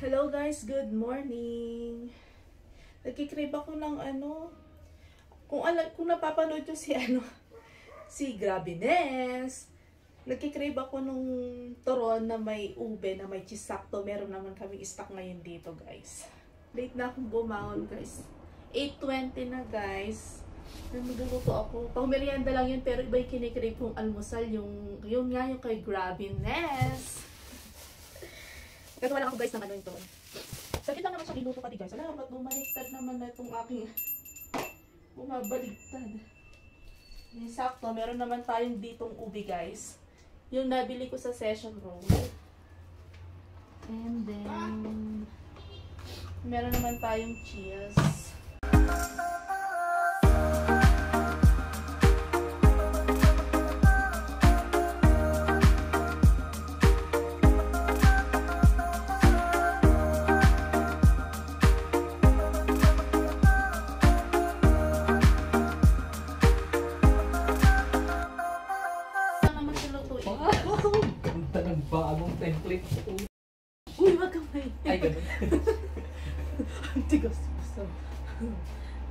Hello guys, good morning. Nagkikrave ako ng kung napapanood nyo si Grabines. Nagkikrave ako nung turon na may ube, na may cheese sakto. Meron naman kaming stock ngayon dito guys. Late na akong bumangon guys. 8:20 na guys. Magluluto ako. Pang merienda lang yun, pero iba yung kinikrave kong almusal. Yung kay Grabines. Gagawa lang ako guys ng ito. Sakit lang naman siya iluto pati guys. Alam, ba't bumaliktad naman na itong aking bumabaliktad. Sakto, meron naman tayong ditong ubi guys. Yung nabili ko sa session roll. And then, meron naman tayong cheese. Bagong template. Uy, wag kang may. Ay, ganun. Ang tigas gusto.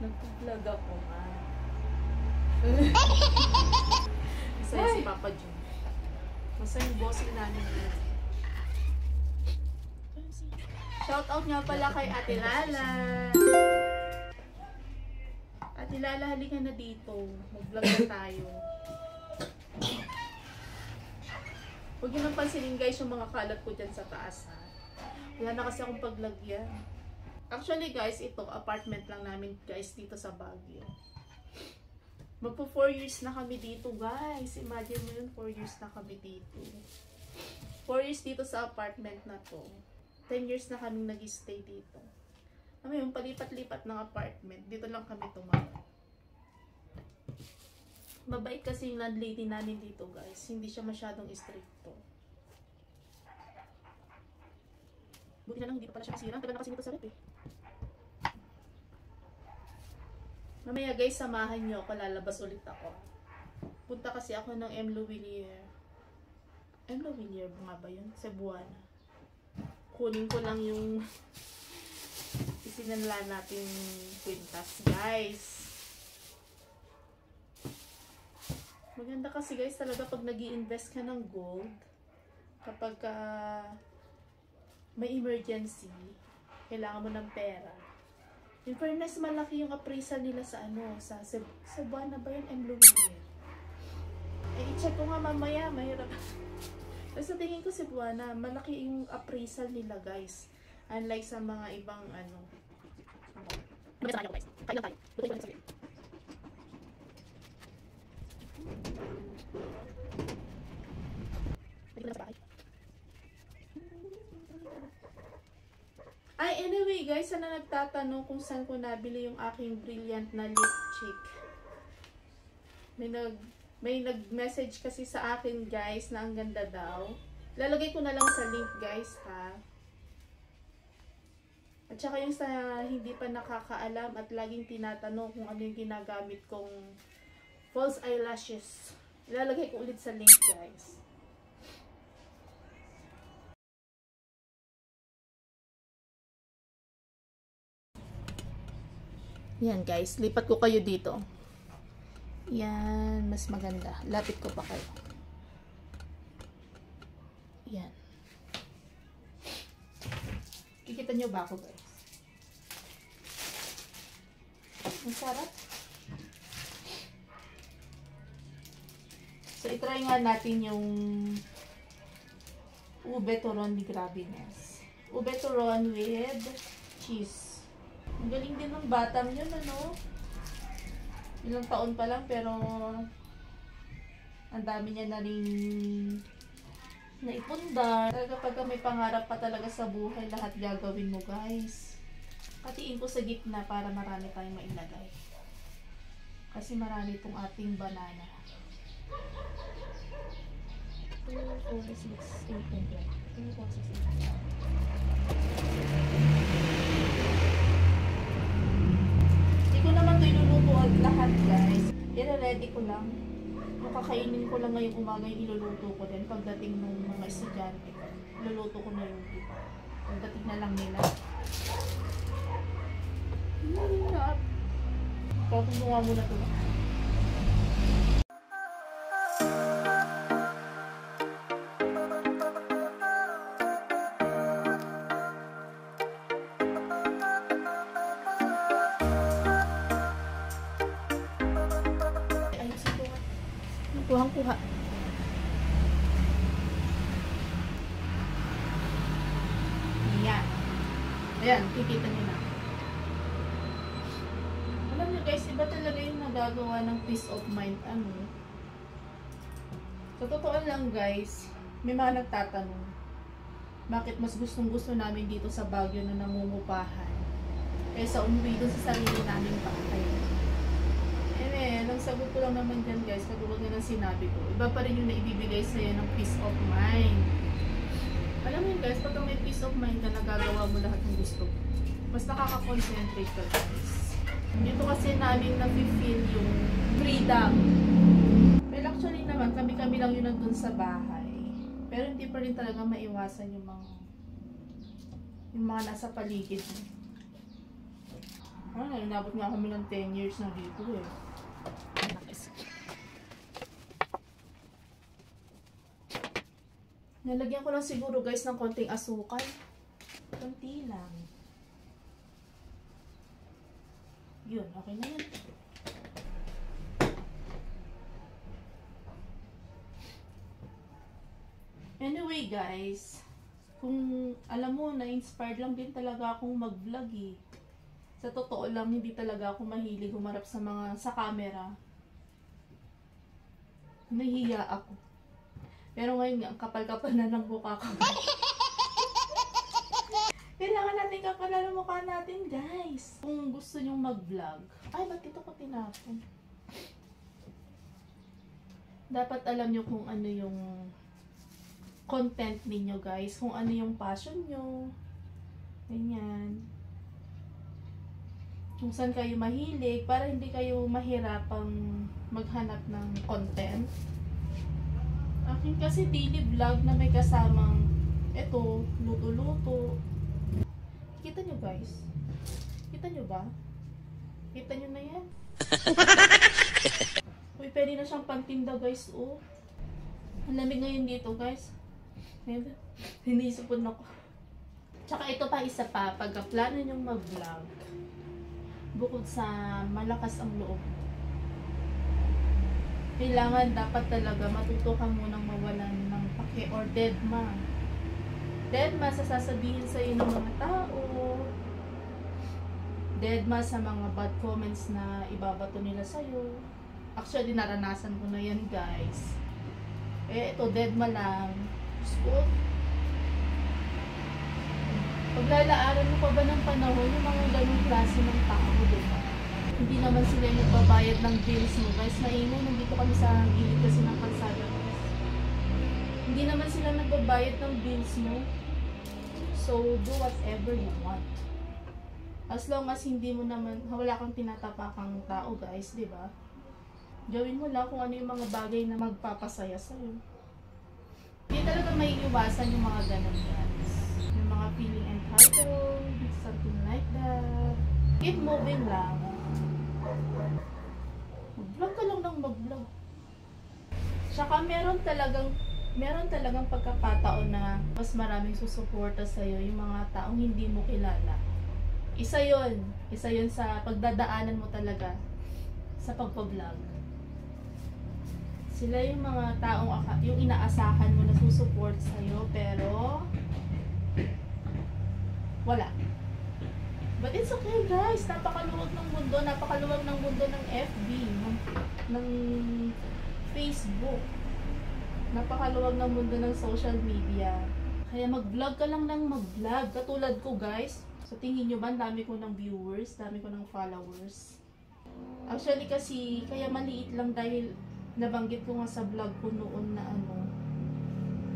Nagpa-vlog ako nga. Masaya si Papa Jun. Masaya yung bossing namin na. Shout out nga pala kay Ate Lala. Ate Lala, halika na dito. Mag-vlog na tayo. Huwag nyo nang pansinin guys yung mga kalat ko dyan sa taas ha. Wala na kasi akong paglagyan. Actually guys, ito apartment lang namin guys dito sa Baguio. Magpo 4 years na kami dito guys. Imagine mo yun, 4 years na kami dito. 4 years dito sa apartment na to. 10 years na kami nag-stay dito. Ano yung palipat-lipat ng apartment. Dito lang kami tumawag. Mabait kasi yung landlady namin dito guys. Hindi siya masyadong stricto. Buti na lang hindi pa pala siya masira. Tagal na kasi nito sa rep eh. Mamaya guys, samahan nyo ako. Lalabas ulit ako. Punta kasi ako ng M. Louvillier. M. Louvillier nga ba yun? Cebuana. Kunin ko lang yung isinanla natin kwintas guys. Maganda kasi guys talaga pag nag-i-invest ka ng gold kapag may emergency, kailangan mo ng pera. In fairness, malaki yung appraisal nila sa sa Cebuana ba yun? M. Louvillier. I-check ko nga mamaya, mahirap. Pero sa tingin ko Cebuana, malaki yung appraisal nila guys. Unlike sa mga ibang Maganda sa guys. Kain lang tayo. Buti ko lang sabihin. Ay, anyway guys, sana nagtatanong kung saan ko nabili yung aking brilliant na lipstick. May nag-message kasi sa akin guys na ang ganda daw. Lalagay ko na lang sa link guys ha. At saka yung sa hindi pa nakakaalam at laging tinatanong kung ano yung ginagamit kong false eyelashes. Ilalagay ko ulit sa link guys. Yan guys, lipat ko kayo dito. Yan, mas maganda. Lapit ko pa kayo. Yan. Kikita nyo ba ako guys? Ang sarap. So, itry nga natin yung ube turon ni Grabines. Ube turon with cheese. Ang galing din ng batang yun, Ilang taon pa lang, pero ang dami niya na rin naipundar. Talaga pagka may pangarap pa talaga sa buhay, lahat gagawin mo, guys. Katiin ko sa gitna para marami tayong mailagay. Kasi marami itong ating banana. 2, 4, 6, 8, 10, 2, 4, 6, 8. Hindi ko naman ito iluluto lahat guys. I-ready ko lang. Yung kakainin ko lang ngayong umaga yung iluluto ko din. Pagdating ng mga estudyante ko, iluluto ko na yung iba. Pagdating na lang nila. Hirap. Papuntungan muna ito. Kuhang-kuha. Ayan. Ayan, kikita nyo na. Alam nyo guys, iba talaga yung nagagawa ng peace of mind. Ano? Sa totoo lang guys, may mga nagtatanong, bakit mas gustong-gusto namin dito sa Baguio na namumupahan kaysa umuwi dun sa sarili naming bahay. Ang sagot ko lang naman dyan guys, katulad nga ng sinabi ko, iba pa rin yung naibibigay sa'yo ng peace of mind. Alam mo yun guys, pag may peace of mind ka, nagagawa mo lahat ng gusto. Mas nakaka-concentrate ka guys. Dito kasi namin na-feel yung freedom. Well actually naman, kami-kami lang yun nandun sa bahay. Pero hindi pa rin talaga maiwasan yung mga nasa paligid. Inabot nga kami ng 10 years na dito eh. Nalagyan ko lang siguro guys ng konting asukal. Konti lang. Yun, okay na yan. Anyway guys, kung alam mo, na-inspired lang din talaga akong mag-vlog eh. Sa totoo lang, hindi talaga ako mahilig humarap sa camera. Nahihiya ako. Pero ngayon nga, kapal-kapal na ng mukha ko. Kailangan natin kapalan ng mukha natin, guys. Kung gusto nyong mag-vlog. Ay, ba't ito ko tinapon? Dapat alam nyo kung ano yung content ninyo, guys. Kung ano yung passion nyo. Ganyan. Kung saan kayo mahilig, para hindi kayo mahirapang maghanap ng content. Akin kasi daily vlog na may kasamang eto, luto-luto. Kita nyo guys? Kita nyo ba? Kita nyo na yan? Uy, pwede na siyang pantinda guys, oh. Ang lamig ngayon dito guys. Hinisipon ako. Tsaka ito pa isa pa, pagka plano nyong mag-vlog, bukod sa malakas ang loob, kailangan dapat talaga matuto ka munang mawalan ng pake or deadma. Deadma sa sasabihin sa iyo ng mga tao. Deadma sa mga bad comments na ibabato nila sa iyo. Actually, naranasan ko na yan, guys. Ito, deadma lang. So, paglalaaran mo pa ba ng panahon yung mga ganung klase ng tao, diba? Hindi naman sila yung nagbabayad ng bills mo. Guys, maingay, nandito kami sa gilid kasi ng kalsada. Hindi naman sila nagbabayad ng bills mo. So, do whatever you want. As long as hindi mo naman, wala kang tinatapakang tao, guys, di ba? Gawin mo lang kung ano yung mga bagay na magpapasaya sa'yo. Hindi talaga may iwasan yung mga ganun, guys. Yung mga feeling entitled, something like that. Keep moving lang. Mag-vlog ka lang ng mag-vlog. Tsaka meron talagang pagkakataon na mas maraming susuporta sa'yo yung mga taong hindi mo kilala. Isa yun sa pagdadaanan mo talaga sa pagpa-vlog. Sila yung mga taong yung inaasahan mo na susuport sa'yo, pero wala. But it's okay guys, napakaluwag ng mundo ng FB, ng Facebook, napakaluwag ng mundo ng social media. Kaya mag-vlog ka lang ng mag-vlog, katulad ko guys. So tingin nyo ba, dami ko ng viewers, dami ko ng followers. Actually kasi, kaya maliit lang dahil nabanggit ko nga sa vlog ko noon na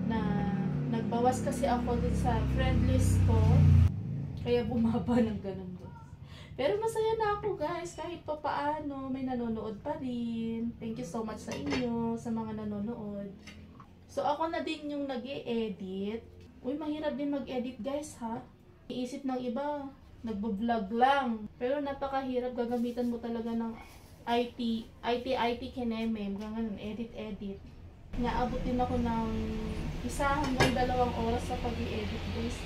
na nagbawas kasi ako dun sa friend list ko. Kaya bumaba ng ganun doon. Pero masaya na ako guys, kahit pa paano, may nanonood pa rin. Thank you so much sa inyo, sa mga nanonood. So ako na din yung nag-e-edit. Uy, mahirap din mag-edit guys ha. Iisip ng iba, nagbo-vlog lang. Pero napakahirap, gagamitan mo talaga ng IT kineme. Ganun, edit. Naabot din ako ng 1 hanggang 2 oras sa pag-i-edit guys.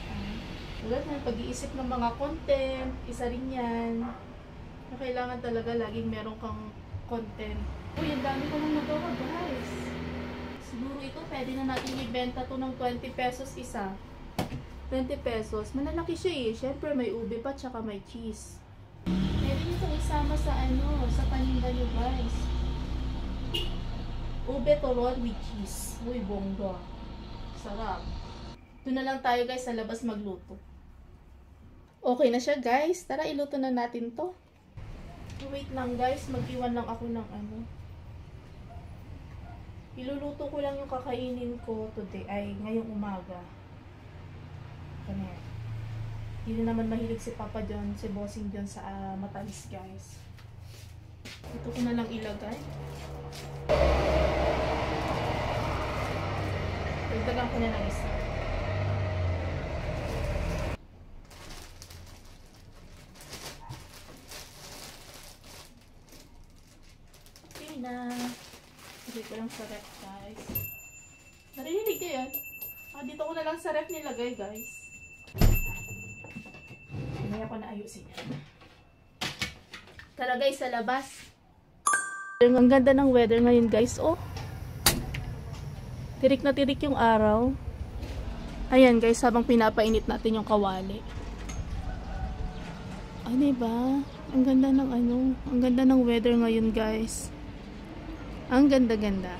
Tulad ng pag-iisip ng mga content, isa rin yan. Na kailangan talaga laging meron kang content. Uy, ang dami ko nang nagawa guys. Siguro ito, pwede na natin ibenta to ng 20 pesos isa. 20 pesos. Malalaki siya eh. Siyempre may ube pa, tsaka may cheese. Pwede nyo itong isama sa sa paninda nyo guys. Ube turon with cheese. Uy, bongga. Sarap. Doon na lang tayo guys sa labas magluto. Okay na siya guys. Tara, iluto na natin to. Wait lang guys, mag-iwan lang ako ng Iluluto ko lang yung kakainin ko today, ay ngayong umaga. Kanya. Hindi na naman mahilig si Papa John, si Bossing John sa matamis guys. Ito ko na lang ilagay. Dagdagan ko na ng isa. Okay na. Lagay ko lang sa ref guys. Narinig ko yan. Dito ko na lang sa ref nilagay guys. Hinaya ko na ayusin yan. Tara guys, sa labas. Ang ganda ng weather ngayon guys. Oh. Tirik na tirik yung araw. Ayan guys, habang pinapainit natin yung kawali. Diba? Ang ganda ng ang ganda ng weather ngayon guys. Ang ganda-ganda.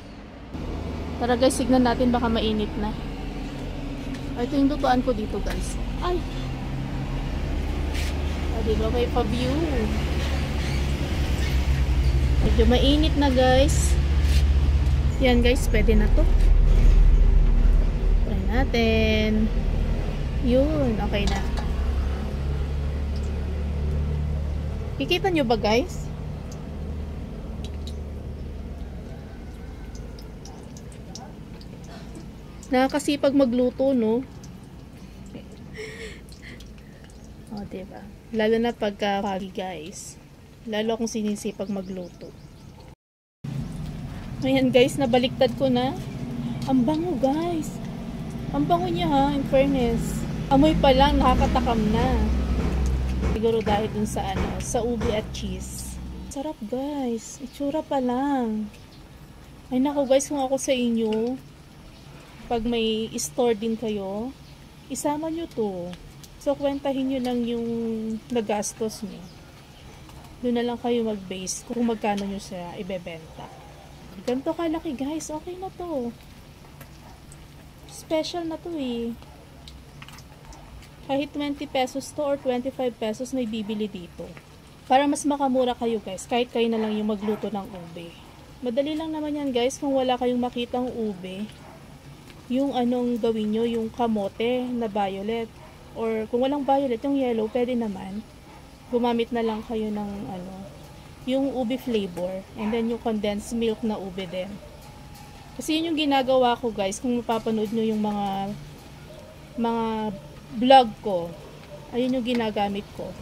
Tara guys, signan natin baka mainit na. Ito yung lutuan ko dito guys. Ay! Diba may pa-view? Medyo mainit na guys. Yan guys, pwede na to. Try natin. Yun, okay na. Kikita nyo ba guys? Nakakasipag magluto, no? Diba? Lalo na pagka pagi, guys. Lalo akong sinisipag magluto. Ayan, guys, nabaliktad ko na. Ang bango, guys. Ang bango niya, ha? In fairness. Amoy pa lang, nakakatakam na. Siguro dahil dun sa sa ube at cheese. Sarap, guys. Itsura pa lang. Ay, naku, guys, kung ako sa inyo, pag may store din kayo, isama nyo to. So, kwentahin nyo lang yung nagastos nyo. Doon na lang kayo mag-base kung magkano nyo siya ibebenta. Ganito kalaki guys, okay na to. Special na to eh. Kahit 20 pesos to or 25 pesos may bibili dito. Para mas makamura kayo guys, kahit kayo na lang yung magluto ng ube. Madali lang naman yan guys kung wala kayong makitang ube. Yung gawin nyo, yung kamote na violet. Or kung walang violet, yung yellow, pwede naman. Gumamit na lang kayo ng yung ube flavor. And then yung condensed milk na ube din. Kasi yun yung ginagawa ko guys. Kung mapapanood nyo yung mga vlog ko. Ayun yung ginagamit ko.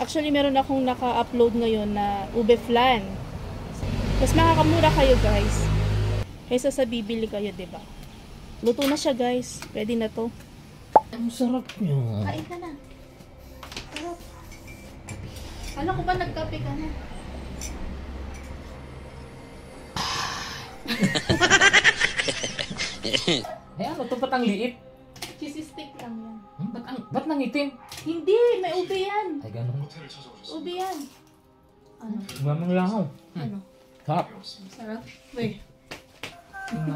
Actually, meron akong naka-upload ngayon na ube flan. Mas makakamura kayo guys. Kaysa sa bibili kayo, diba? Luto na siya, guys. Pwede na to. Ang sarap niya. Kain ka na. Sarap. Alam ko ba nagkape ka na? Ano to? Ba't ang liit? Cheesy stick lang yan. Ba't nangitim? Hindi! May ube yan! Ay, ganun. Ube yan. Ano? Mamang langaw. Ano? Sarap. Sarap? Wait. Yung